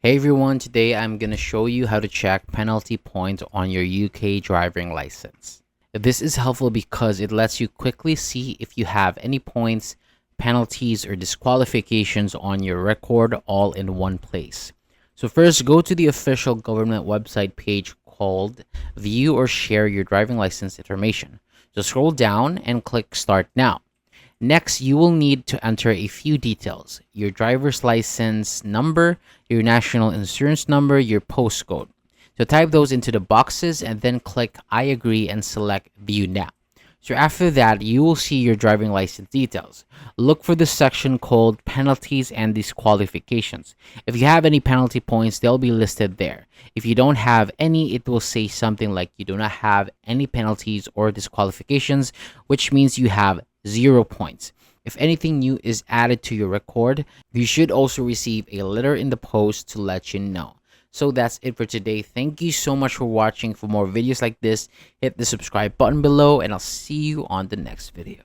Hey everyone, today I'm going to show you how to check penalty points on your UK driving license. This is helpful because it lets you quickly see if you have any points, penalties, or disqualifications on your record all in one place. So first, go to the official government website page called View or Share Your Driving License Information. So scroll down and click Start Now. Next, you will need to enter a few details: your driver's license number, your national insurance number, your postcode. So type those into the boxes and then click I agree and select View Now. So after that, you will see your driving license details. Look for the section called Penalties and Disqualifications. If you have any penalty points, they'll be listed there. If you don't have any, it will say something like you do not have any penalties or disqualifications, which means you have 0 points. If anything new is added to your record, you should also receive a letter in the post to let you know. So that's it for today. Thank you so much for watching. For more videos like this, hit the subscribe button below and I'll see you on the next video.